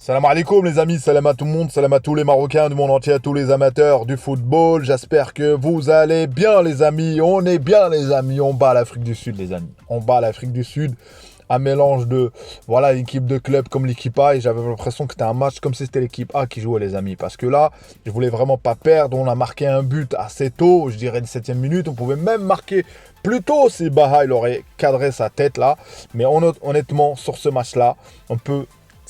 Salam alaikum les amis, salam à tout le monde, salam à tous les Marocains du monde entier, à tous les amateurs du football. J'espère que vous allez bien les amis, on est bien les amis, on bat l'Afrique du Sud les amis. On bat l'Afrique du Sud, un mélange de, voilà, l'équipe de club comme l'équipe A et j'avais l'impression que c'était un match comme si c'était l'équipe A qui jouait les amis. Parce que là, je voulais vraiment pas perdre, on a marqué un but assez tôt, je dirais 17e minute, on pouvait même marquer plus tôt si Baha il aurait cadré sa tête là. Mais honnêtement, sur ce match-là,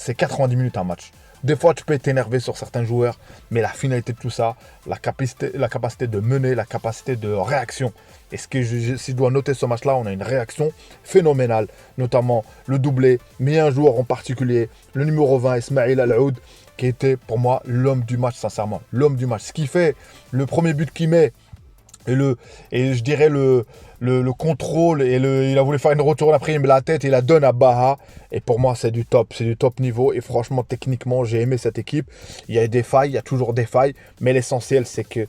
c'est 90 minutes un match. Des fois, tu peux t'énerver sur certains joueurs, mais la finalité de tout ça, la capacité de mener, la capacité de réaction. Et si je dois noter ce match-là, on a une réaction phénoménale, notamment le doublé, mais un joueur en particulier, le numéro 20, Ismaïl Al-Aoud, qui était pour moi l'homme du match, sincèrement. L'homme du match. Ce qui fait, le premier but qu'il met, et je dirais le contrôle, il a voulu faire une retourne après, il met la tête et il la donne à Baha. Et pour moi, c'est du top niveau. Et franchement, techniquement, j'ai aimé cette équipe. Il y a des failles, il y a toujours des failles. Mais l'essentiel, c'est que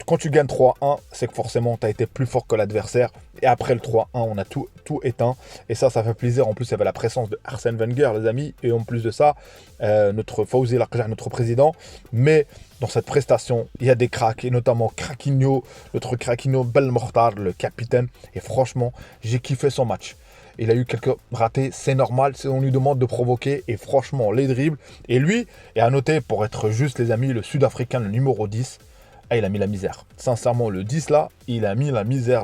quand tu gagnes 3-1, c'est que forcément, tu as été plus fort que l'adversaire. Et après le 3-1, on a tout éteint. Et ça fait plaisir. En plus, il y avait la présence de Arsène Wenger, les amis. Et en plus de ça, notre Fawzi Lakjar, notre président. Mais dans cette prestation, il y a des cracks. Et notamment Craquinho, notre Craquinho Belmokhtar, le capitaine. Et franchement, j'ai kiffé son match. Il a eu quelques ratés, c'est normal, on lui demande de provoquer, et franchement, les dribbles. Et lui, et à noter, pour être juste les amis, le Sud-Africain, le numéro 10, il a mis la misère. Sincèrement, le 10 là, il a mis la misère.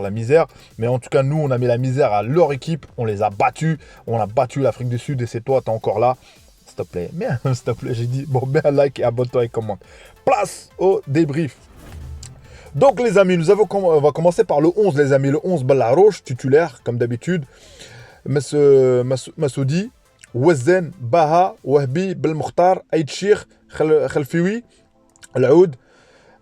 Mais en tout cas, nous, on a mis la misère à leur équipe, on les a battus, on a battu l'Afrique du Sud, et c'est toi, t'es encore là. S'il te plaît, s'il te plaît, j'ai dit, bon, mets un like et abonne-toi et commente. Place au débrief. Donc les amis, on va commencer par le 11 les amis. Le 11, Balaroche, titulaire, comme d'habitude. Massoudi, Wezen, Baha, Wahbi, Belmokhtar, Aïtchir, Khalfioui, Al-Aoud,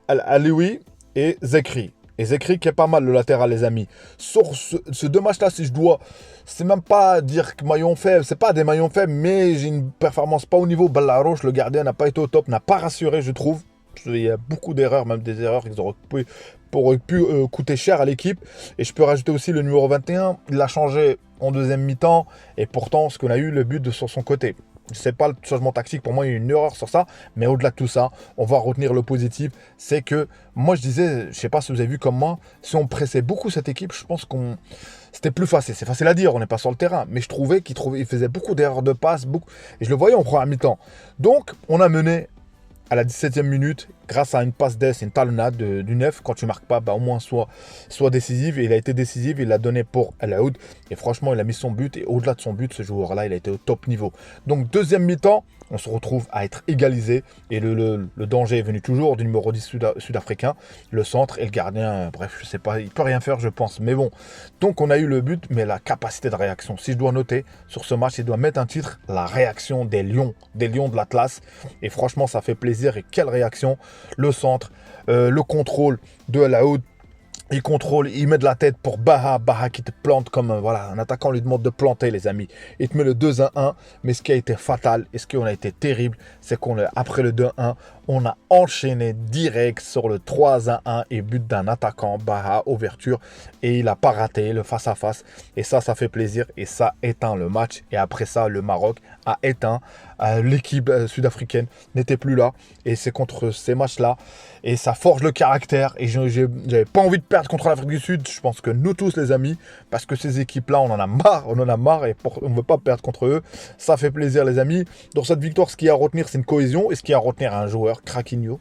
Al-Alioui et Zekri. Et Zekri qui est pas mal le latéral les amis. Sur ce deux matchs là, si je dois, c'est même pas dire que maillon faible, c'est pas des maillons faibles, mais j'ai une performance pas au niveau. Balaroche, le gardien n'a pas été au top, n'a pas rassuré je trouve. Il y a beaucoup d'erreurs, même des erreurs qui auraient pu coûter cher à l'équipe. Et je peux rajouter aussi le numéro 21. Il l'a changé en deuxième mi-temps. Et pourtant, ce qu'on a eu, le but sur son côté. C'est pas le changement tactique. Pour moi, il y a une erreur sur ça. Mais au-delà de tout ça, on va retenir le positif. C'est que, moi, je disais, je sais pas si vous avez vu comme moi, si on pressait beaucoup cette équipe, je pense c'était plus facile. C'est facile à dire, on n'est pas sur le terrain. Mais je trouvais qu'il faisait beaucoup d'erreurs de passe. Et je le voyais en première mi-temps. Donc, on a mené à la 17e minute, grâce à une passe d'ess, une talonnade du 9, quand tu marques pas, au moins soit décisive. Et il a été décisif, il l'a donné pour Al-Aoud. Et franchement, il a mis son but. Et au-delà de son but, ce joueur-là, il a été au top niveau. Donc, deuxième mi-temps, on se retrouve à être égalisé. Et le danger est venu toujours du numéro 10 sud-africain, le centre et le gardien. Bref, je sais pas, il peut rien faire, je pense. Mais bon, donc on a eu le but, mais la capacité de réaction. Si je dois noter sur ce match, il doit mettre un titre, la réaction des Lions de l'Atlas. Et franchement, ça fait plaisir. Et quelle réaction! Le centre, le contrôle de Al-Aoud. Il contrôle, il met de la tête pour Baha qui te plante comme un attaquant lui demande de planter les amis. Il te met le 2-1, mais ce qui a été fatal et ce qui a été terrible, c'est qu'après le 2-1, on a enchaîné direct sur le 3-1 et but d'un attaquant, Baha, ouverture, et il n'a pas raté le face-à-face. Et ça fait plaisir et ça éteint le match. Et après ça, le Maroc a éteint. L'équipe sud-africaine n'était plus là. Et c'est contre ces matchs-là. Et ça forge le caractère. Et j'avais pas envie de perdre contre l'Afrique du Sud. Je pense que nous tous, les amis, parce que ces équipes-là, on en a marre. Et on ne veut pas perdre contre eux. Ça fait plaisir, les amis. Dans cette victoire, ce qu'il y a à retenir, c'est une cohésion. Et ce qu'il y a à retenir, un joueur, Craquinho,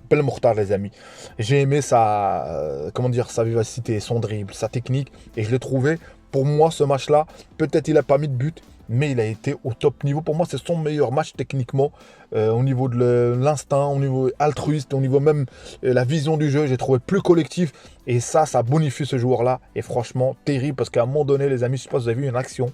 Belmokhtar, les amis. J'ai aimé sa vivacité, son dribble, sa technique. Et je l'ai trouvé, pour moi, ce match-là, peut-être il n'a pas mis de but, mais il a été au top niveau. Pour moi, c'est son meilleur match techniquement, au niveau de l'instinct, au niveau altruiste, au niveau même la vision du jeu. J'ai trouvé plus collectif et ça bonifie ce joueur-là. Et franchement, terrible parce qu'à un moment donné, les amis, je sais pas si vous avez vu une action,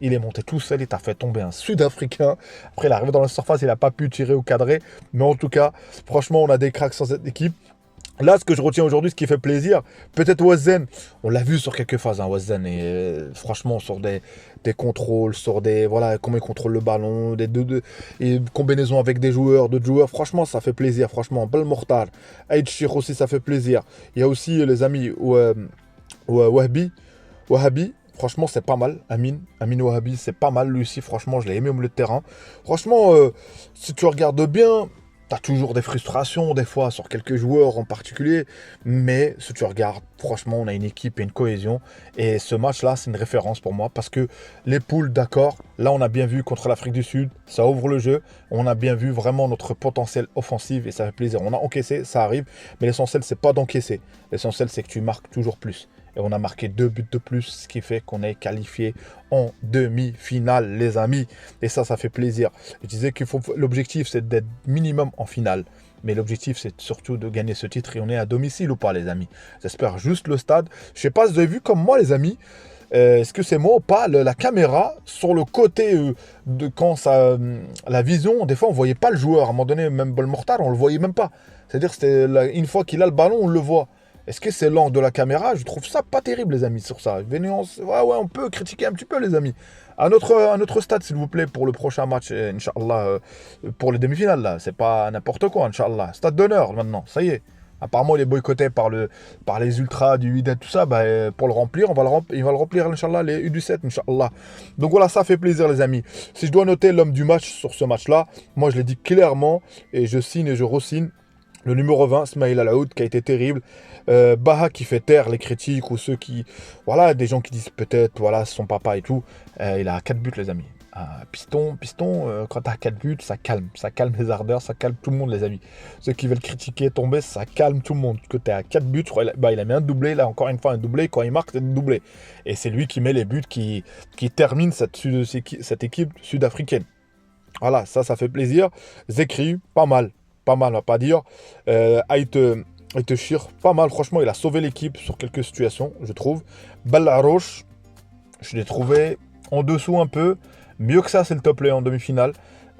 il est monté tout seul et t'a fait tomber un Sud-Africain. Après, il est arrivé dans la surface, il n'a pas pu tirer ou cadrer. Mais en tout cas, franchement, on a des cracks sur cette équipe. Là, ce que je retiens aujourd'hui, ce qui fait plaisir, peut-être Wezen, on l'a vu sur quelques phases, Wezen, et franchement, sur des contrôles, sur comment il contrôle le ballon, et combinaison avec d'autres joueurs, franchement, ça fait plaisir, franchement. Belmokhtar, Aïtchir aussi, ça fait plaisir. Il y a aussi, les amis, Wahbi, Franchement, c'est pas mal. Amin Wahabi, c'est pas mal. Lui aussi, franchement, je l'ai aimé au milieu de terrain. Franchement, si tu regardes bien, t'as toujours des frustrations, des fois, sur quelques joueurs en particulier. Mais si tu regardes, franchement, on a une équipe et une cohésion. Et ce match-là, c'est une référence pour moi. Parce que les poules, d'accord, là, on a bien vu contre l'Afrique du Sud, ça ouvre le jeu. On a bien vu vraiment notre potentiel offensif et ça fait plaisir. On a encaissé, ça arrive. Mais l'essentiel, c'est pas d'encaisser. L'essentiel, c'est que tu marques toujours plus. Et on a marqué 2 buts de plus, ce qui fait qu'on est qualifié en demi-finale, les amis. Et ça fait plaisir. Je disais que l'objectif, c'est d'être minimum en finale. Mais l'objectif, c'est surtout de gagner ce titre. Et on est à domicile ou pas, les amis? J'espère juste le stade. Je sais pas si vous avez vu comme moi, les amis. Est-ce que c'est moi ou pas? La caméra, sur le côté de quand ça... la vision, des fois, on voyait pas le joueur. À un moment donné, même Belmokhtar, on le voyait même pas. C'est-à-dire que une fois qu'il a le ballon, on le voit. Est-ce que c'est l'angle de la caméra? Je trouve ça pas terrible, les amis, sur ça. Venez, on peut critiquer un petit peu, les amis. À notre stade, s'il vous plaît, pour le prochain match, Inch'Allah, pour les demi-finales, là. C'est pas n'importe quoi, Inch'Allah. Stade d'honneur, maintenant, ça y est. Apparemment, il est boycotté par les ultras du Wydad, tout ça. Bah, pour le remplir, il va le remplir, Inch'Allah, les U17, Inch'Allah. Donc voilà, ça fait plaisir, les amis. Si je dois noter l'homme du match sur ce match-là, moi, je l'ai dit clairement, et je signe et je re-signe. Le numéro 20, Smaïl Al-Aoud, qui a été terrible. Baha qui fait taire les critiques ou ceux qui... Voilà, des gens qui disent peut-être, voilà, son papa et tout. Il a 4 buts, les amis. Piston, quand t'as 4 buts, ça calme. Ça calme les ardeurs, ça calme tout le monde, les amis. Ceux qui veulent critiquer, tomber, ça calme tout le monde. Que t'es à 4 buts, il a mis un doublé, là encore une fois un doublé. Quand il marque, c'est un doublé. Et c'est lui qui met les buts, qui termine cette équipe sud-africaine. Voilà, ça fait plaisir. Zekri, pas mal. Pas mal, on va pas dire. Aït-Shir, pas mal. Franchement, il a sauvé l'équipe sur quelques situations, je trouve. Ballaroche, je l'ai trouvé en dessous un peu. Mieux que ça, c'est le top lay en demi-finale.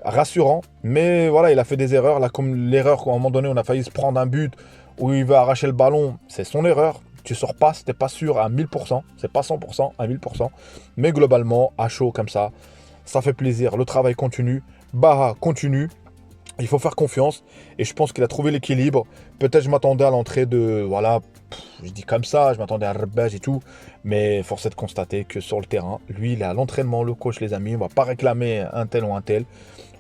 Rassurant, mais voilà, il a fait des erreurs. Là, comme l'erreur, qu'à un moment donné, on a failli se prendre un but où il va arracher le ballon, c'est son erreur. Tu sors pas, c'était pas sûr à 1000%. C'est pas 100%, à 1000%. Mais globalement, à chaud comme ça fait plaisir. Le travail continue. Baha continue. Il faut faire confiance et je pense qu'il a trouvé l'équilibre. Peut-être je m'attendais à l'entrée de... Voilà, je dis comme ça, je m'attendais à Rebej et tout. Mais force est de constater que sur le terrain, lui, il est à l'entraînement, le coach, les amis. On va pas réclamer un tel ou un tel.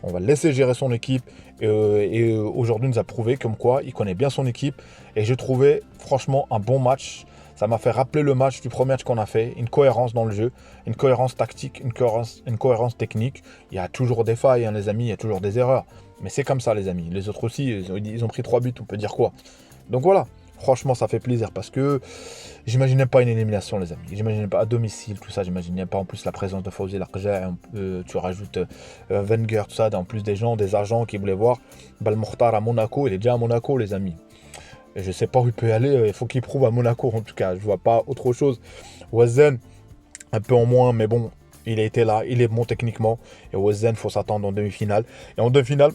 On va le laisser gérer son équipe. Et aujourd'hui, il nous a prouvé comme quoi il connaît bien son équipe. Et j'ai trouvé franchement un bon match. Ça m'a fait rappeler le match du premier match qu'on a fait. Une cohérence dans le jeu, une cohérence tactique, une cohérence technique. Il y a toujours des failles, hein, les amis, il y a toujours des erreurs. Mais c'est comme ça, les amis. Les autres aussi, ils ont pris 3 buts, on peut dire quoi. Donc voilà, franchement, ça fait plaisir parce que j'imaginais pas une élimination, les amis. J'imaginais pas à domicile, tout ça. J'imaginais pas en plus la présence de Fawzi Larja. Tu rajoutes Wenger, tout ça. En plus des gens, des agents qui voulaient voir Belmokhtar à Monaco. Il est déjà à Monaco, les amis. Et je sais pas où il peut aller. Il faut qu'il prouve à Monaco, en tout cas. Je vois pas autre chose. Wazen, un peu en moins, mais bon. Il a été là, il est bon techniquement. Et Wazen, il faut s'attendre en demi-finale. Et en demi-finale,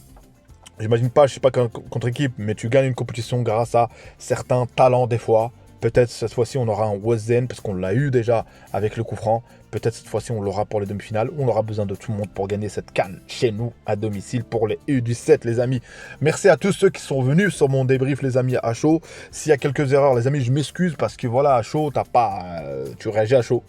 j'imagine pas, je sais pas contre équipe, mais tu gagnes une compétition grâce à certains talents des fois. Peut-être cette fois-ci, on aura un Wazen, parce qu'on l'a eu déjà avec le coup franc. Peut-être cette fois-ci, on l'aura pour les demi-finales. On aura besoin de tout le monde pour gagner cette CAN chez nous, à domicile, pour les U17, les amis. Merci à tous ceux qui sont venus sur mon débrief, les amis, à chaud. S'il y a quelques erreurs, les amis, je m'excuse, parce que voilà, à chaud, tu réagis à chaud.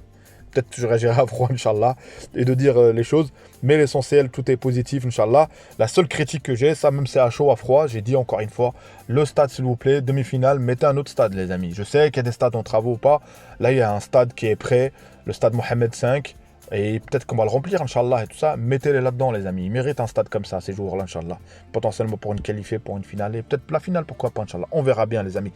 Peut-être que je réagirai à froid, Inch'Allah, et de dire les choses. Mais l'essentiel, tout est positif, Inch'Allah. La seule critique que j'ai, ça même c'est à chaud, à froid, j'ai dit encore une fois, le stade, s'il vous plaît, demi-finale, mettez un autre stade, les amis. Je sais qu'il y a des stades en travaux ou pas. Là, il y a un stade qui est prêt, le stade Mohamed V. Et peut-être qu'on va le remplir, Inch'Allah, et tout ça. Mettez-les là-dedans, les amis. Ils méritent un stade comme ça, ces jours-là, Inch'Allah. Potentiellement pour une qualifiée, pour une finale. Et peut-être la finale, pourquoi pas, Inch'Allah. On verra bien, les amis.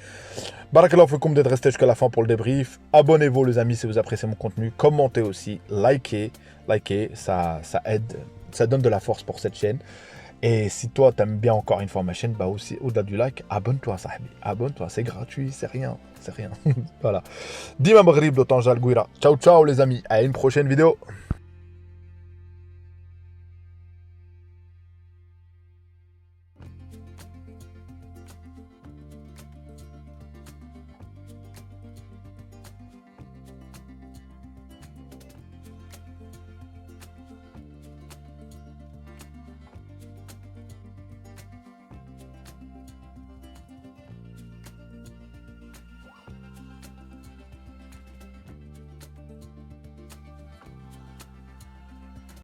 Barakallahu fikoum d'être resté jusqu'à la fin pour le débrief. Abonnez-vous, les amis, si vous appréciez mon contenu. Commentez aussi. Likez, ça aide. Ça donne de la force pour cette chaîne. Et si toi, t'aimes bien encore une fois ma chaîne, bah aussi, au-delà du like, abonne-toi, sahibi. Abonne-toi, c'est gratuit, c'est rien. Voilà. Dima Maghrib de Tanja Al Gouira. Ciao, ciao, les amis. À une prochaine vidéo.